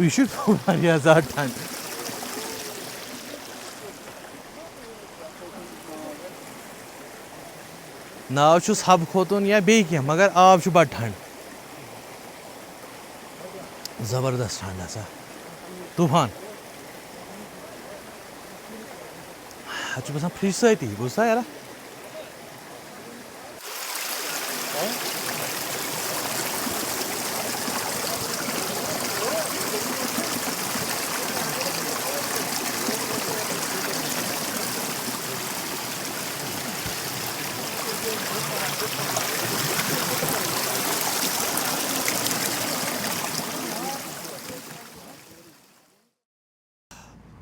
यह ठंड नाव छुस हब खोतुन या बे कह मगर आब बड़ ठंड जबरदस्त ठंड हसा तूफान बसान फ्रिज सती बुझा यार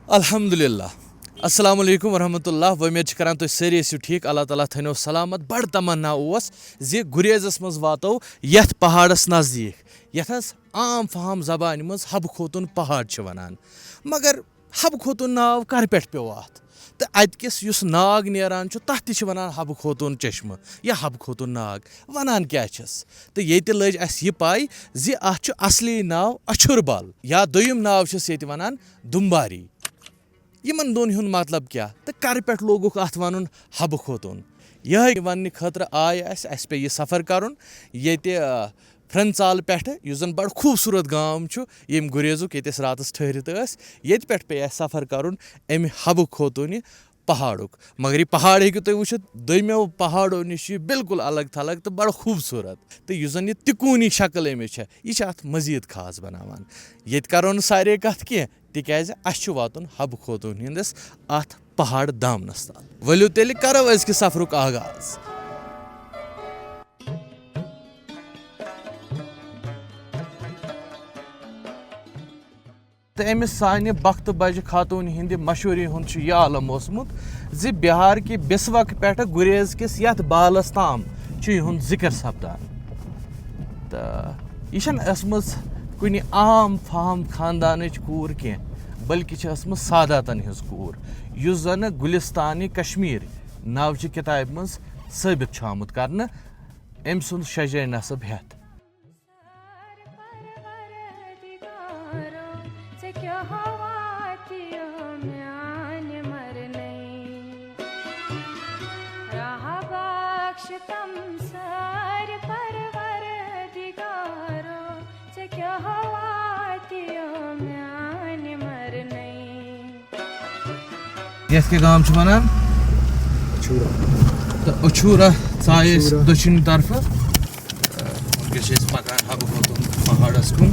अल्हम्दुलिल्लाह अस्सलाम वालेकुम वरहमतुल्लाह उम्मीद करान तुम सारी ٲسِو ठीक अल्लाह ताला थनो सलामत बड़ तमन्ना ज़ि गुरेज़स मज वातो यथ पहाड़स नज़दीक यथस आम फहाम ज़बान मज हब खोतुन पहाड़ वनान मगर हब खोतुन नाव कर पे पेव अत तो अतकिस युस नाग नेरान तथ त वनान हब खोतुन चश्म या हब खोतुन नाग वनान क्या तो ये लज अस यह पाई ज़ि अत असली नाव अछुरबल या दोयम नाव ये वनान दुम्बारी यमन दोन हुंद मतलब क्या तो कर पे लोगुक अत वन हब खोतुन यह वन खतर आय अस पे यह सफ़र कर ये फ्रंचाल पे जन बड़ खूबसूरत गांव यम गुरेजुक ये रातस ठहरित ये पे सफ़र कर अमि हब खोतुन पहाड़ुक मगर यह पहाड़ हेकु तुम वुचित दोयमो पहाड़ों निश बिल्कुल अलग थलग तो बड़ खूबसूरत तो यह तिकूनी शक्ल अमिच यह अत मजीद खास बनावान ये करो न सारे कत कह तिकाज अस वातुन हब खोतुन हिंदस अत पहाड़ दामनस तल वलियो तेल करो अजक सफरुक आगाज तो अमिस सानि बख्त बज खातून हिंद मशहूरी हुंद यह आलम ओसमुत ज़ि बिहार कि बिस्वक पे गुरेज किस यथ बालस ताम यहुंद जिक्र सपदान तो यह कुन आम फाम खानदान कूर कह बल्कि सादातन हज कूर युस जन गुलिस्तान कश्मीर नाव किताब मज साबित आमुत कर अम सुंद शजर नसब हेत ये गांव वनान तो अछूरा चाय दक्षिण तरफ वनकस पकान हब खोतुन पहाड़स कुन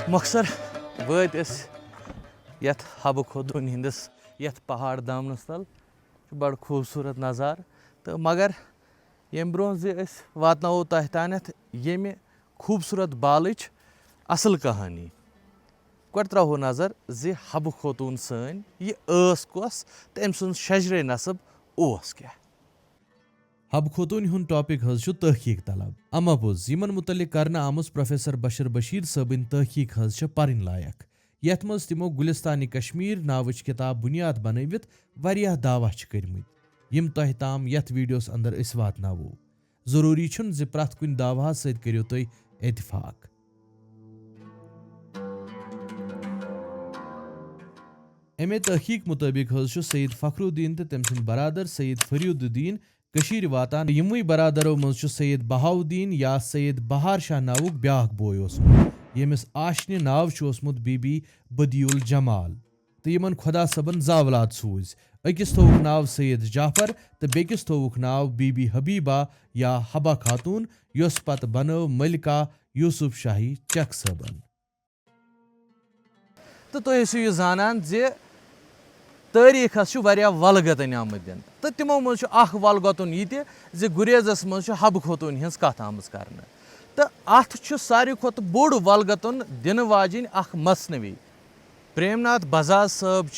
मकसर वत यथ हब खोतुन हिंदस यथ पहाड़ दामनस तल बड़ खूबसूरत नज़ार तो मगर यम ब्रो वातनावो तह तानथ यम खूबसूरत बालच असल कहानी गोड त्रो नजर ज़ि हब खोतून सन यह कस तो अम सुन शजरे नसब ओस क्या हब खोतून हुंद टॉपिक हज तहकीक तलब अमा पोज यमन मुतलिक करना आमुस प्रोफेसर बशीर बशीर सबन तहकीक हज परिन लायक यथ मज तिमो गुलिस्तानी कश्मीर नावच किताब बुनियाद बनवित वारियाह दावा करमित यम तह ताम यथ वीडियोस अंदर अस वातनावो जरूरी छुन ज़ि प्रथ कुन दावा सत करियो तुम इत्तफाक अमे तहकीक मुताबिक हज सईद फखरुद्दीन तो तम सुंद बरादर सईद फरीउद्दीन कशीर वातान यमुई बरादरों मज सईद बहाउद्दीन या सईद बहार शाह नावुक ब्याक बोय ओसमुत यमिस आशनि नाव ओसमुत बीबी बदियुल जमाल तो यमन खुदा सबन जावलात सूज अकिस थोवुक नाव सईद जाफर तो बेकिस थोवुक नाव बीबी हबीबा या हबा खातून योस पत बनव मलिका यूसुफ शाही चक सबन तो तुम जानान जे तारीखस वलगतन आमद दिन तो तिमो मज वलगतन ये जे गुरेजस मज हब खोतून हज कथ आमज कर तो अत सारे खुद बोड़ वलगतन दिन वाजिन मसनवी प्रेमनाथ बजाज साहब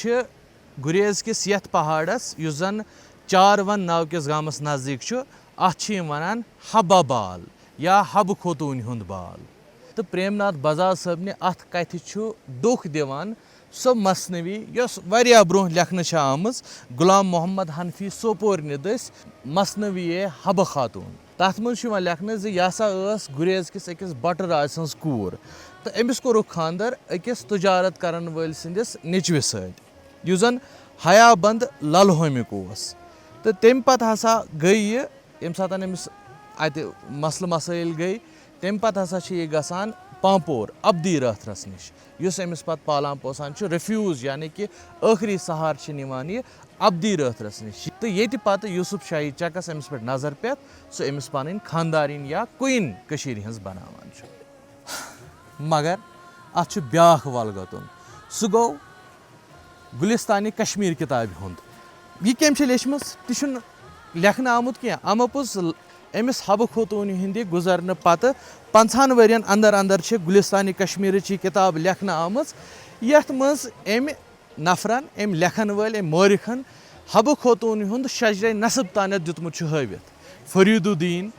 गुरेज किस यथ पहाड़स युस जन चारवन नाव किस गामस नज़दीक अत वनान हबा बाल या हब खोतून हुंद बाल तो प्रेमनाथ बजाज साहब ने अत कथ दोख दिवान सो मसनवी यस वारिया ब्रोह लेखन आमज गुलाम मोहम्मद हनफी सोपोरनि दस मसनवी हब खातून तथ मज लेखन यह गुरेज किस अकिस बट राज सज कूर तो अमिस कोरुख खानदर अकिस तजारत करन वल सिंदिस नेचवे सत युस जन हयाबंद ललहोमिक तो तम पत हसा गई ये सात अमिस अत मसल मसाइल गई तम पत हसा यह गसान पांपोर अब्दी रहतरस नश युस अमिस पत पालान पोसान रफ्यूज यानी कि आखिरी सहार निवान यह अब्दी रहतरस नश तो ये पत यूसुफ शाही चकस अमिस पे नजर पे सो अमिस पन खानदारिन या क्वीन कशीर हज बनावान मगर अत ब्याख वल गतुन सह गो गुलिस्तानी कश्मीर किताब हुंद यह कम लेचम तह लेखन आमुत क्या अमपुस अमिस हब खोतून हिंद गुजरन पत 50 वरियन अंदर अंदर गुलिस्तानी कश्मीर किताब लेखन आमज यथ मज अम नफरन अम लेखन वल अम मोरिखन हब खोतून हुंद शजर नसब तान दुतमुत हवित फरीदुद्दीन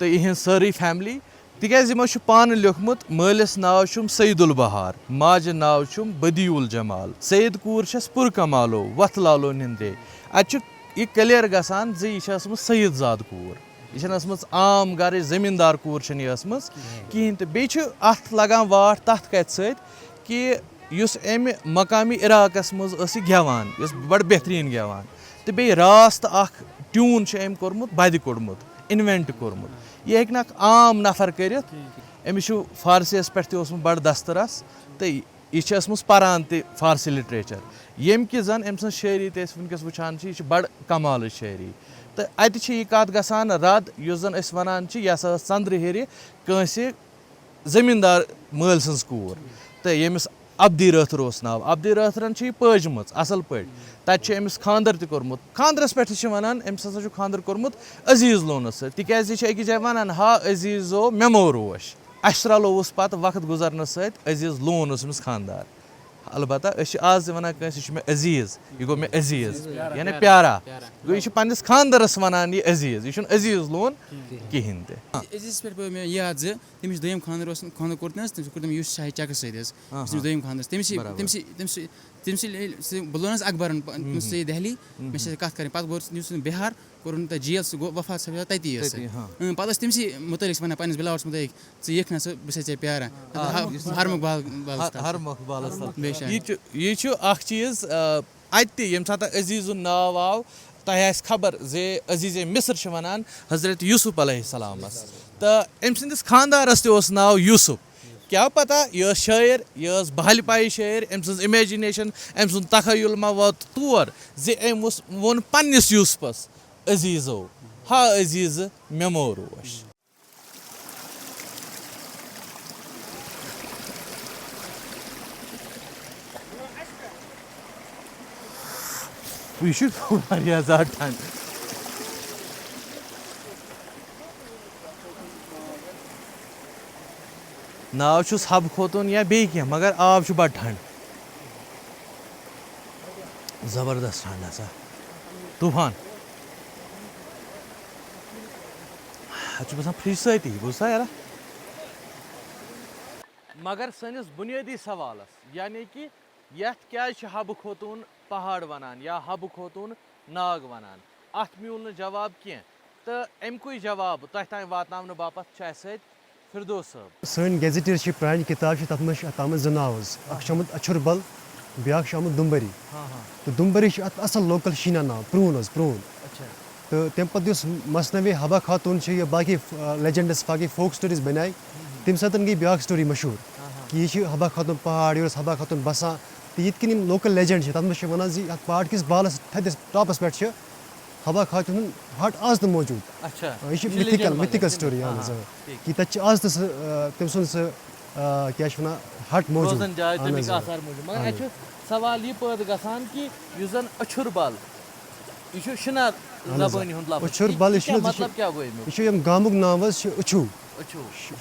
तो इहज सारी फैमिली तिकाज यमो पान लिखमुत मालिस नाव सईदुल बहार माज नाव बदीउल जमाल सईद कूर छस पुरकमालो वथ लालो निंदे अत यह क्लियर गसान यह सईद जाद कूर यह आम गर जमींदार कूर कहें तो बेच अत लगान वाट तथ कत सत कि युस अम मकामी इराकस मज गेवान बड़ बेहतरीन गेवान तो बे रास्त अख ट्यून अम कोर्मुत बद कोड़मुत इन्वेंट कोर्मुत यह हेक आम नफर कर अमिस फारसीस पे बड़ दस्तरस तो यह पारान त फारसी लिटरेचर येम कि जन अम सज शायरी तो वनकस वुचान यह बड़ कमाल शायरी तो अत कत गसान रद युस जन वनान यह चंद्र हेर कंस जमींदार मल सज कूर तो यमिस अब्दी रहतर नाव अब्दी रहतरन पजम असल पे तत अमिस खानदर तोर्मुत खानदरस पे वनान अमिस हसा खानदर कोर्मुत अजीज लोनस तिकाज यह अकिस जाय वनान हा अजीजो मेमो रोश अस रलोवस पत वक्त गुजरन सत अजीज लोन अमिस खानदार अलबत्ता आज वन मे अजीज यह गो मे अजीज यानी प्यारा गो यह पन्निस खानदरस वनान यह अजीज यह अजीज लोन कहें अजीज पे पे मे याद तमिस दोयम खानदर खानदर कोर तमिस कोर यूसुफ शाही चकस सत दोयम खानदर तमिस बुलोनस अकबरन से दिल्ली मे कत कर पे बोल बिहार कोर जेल सह गो वफात सपद तती पे तमस मुतलिक वन पन्निस बिलावस मुतलिक यख ना बस ऐ प्यारा हरमुख बालस यह चीज अत ये सात अजीज नाव आव तह खबर जे अजीज मिस्र वनान हजरत यूसुफ अलैहिस्सलामस तो अम सिंदिस खानदारस तोस नाव यूसुफ क्या पता यह शायर यह बहल पाई शायर अम सज इमेजिनेशन अम सुन तखयुल मा वात तौर जे अम वोन पन्निस यूसुफस अजीजो हा अजीज मेमो रोश यह ज़्यादा ठंड नाव हब खोतून या बे कह मगर आब बड़ ठंड जबरदस्त ठंड हसा तूफान बसान फ्रिज सती बुझा यार मगर सनिस बुनियादी सवालस यानी कि यथ क्या हब खोतून पहाड़ वनान या हब खोतून नाग वनान अत म्यूल जवाब कह तो अमुक जवाब तह तान वातन बापत फिरदौस साहब सन गेजेटर प्रान किताब तथ ज नाव अमुत अछुरबल ब्या आमुत दुम्बरी तो दुम्बरी असल लोकल शीना नाव प्रून प्रून तो तम पे मसनवी हबा खातून बाकी लेजेंडस बाकी फोक स्टोरीज बनाई तम सत गई ब्या स्टोरी मशहूर कि यह हबा खातून पहाड़ यह हबा खातून बसान तो ये लोकल लेजेंड तथ वन पहाड़ किस बालस थदिस टॉपस पे हबा खातून हट आज तो मौजूद यह मिथिकल स्टोरी कि तक आज तम सुन क्या हट मौजूद सवाल यह पैद गसान कि जन अछुरबल यह शिना ज़बानी हुंद लफ्ज़ अछुरबल मतलब क्या गो यह गामुक नाव अछू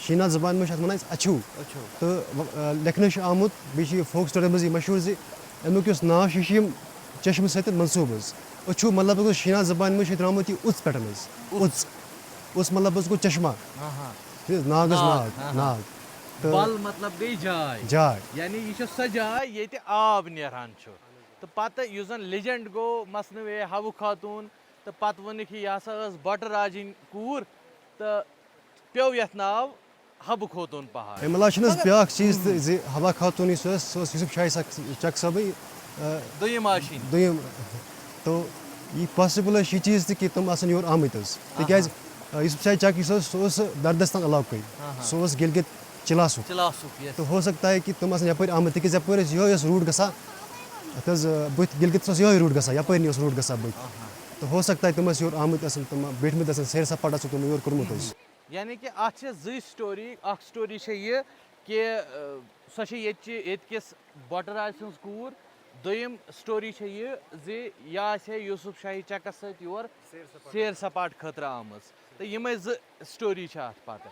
शीना जबान में वन अछू तो लेखन आमुत बे फोक स्टोरी मज मशहूर जे अमुक नाव चश्म सत मनसूब अछू मतलब शीना जबान में द्रामुत यह उच पे उच मतलब गो चश्मा नागस नाग नाग बल मतलब गई जाय जाय यानी यह सो जाय ये आब नेरान तो पत युस जन लेजेंड गो मसनवे हव खातून तो पत वनिक यह हसा बट राजिन कूर तो पेव यथ नाव हब खोतून पहाड़ अमि अलावा ब्याक चीज ज हवा खातून यूसुफ शाही चक सब दुयम आशीन दोयम तो ये पॉसिबल यह चीज कि तुम आसन योर आमत तिकाज यूसुफ शाही चक सह दर्दस्तान इलाक सह गिलगित चिलासुक चिलासुक यस तो हो सकता है कि तुम आसन यपर आमत तिकाज यपर यो रूट गसा बुत गिलगित यो रूट गसा यपर रूट गसा बुत तो हो सकता है तुम योर आमत तुम बैठमत सैर सपाटा तुम योर कोर्मुत यानी कि अत जी स्टोरी अख स्टोरी ये कि सो किस बटराज सज कूर दोयम स्टोरी ये जे यूसुफ शाही चकस योर सैर सपाट खतर आम तो यमे स्टोरी अत पत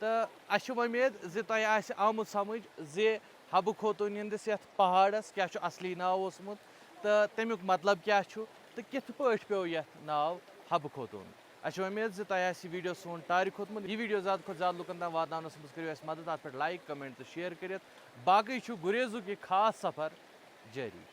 तो अस उम्मीद जे तुम आमुत समझ जे हब खोतून हंदिस यथ पहाड़स क्या असली नाव ओसमुत तो तमुक मतलब क्या तो कित पट पे यथ नाव हब खोतून अच्छे उम्मीद जे तुम वीडियो सोन टार खोतमुत यह वीडियो ज़्यादा खुद ज़्यादा लुकन तक वातानस मज करो मदद अत पे लाइक कमेंट तो शेयर कर बाकी गुरेजुक यह खास सफ़र जारी।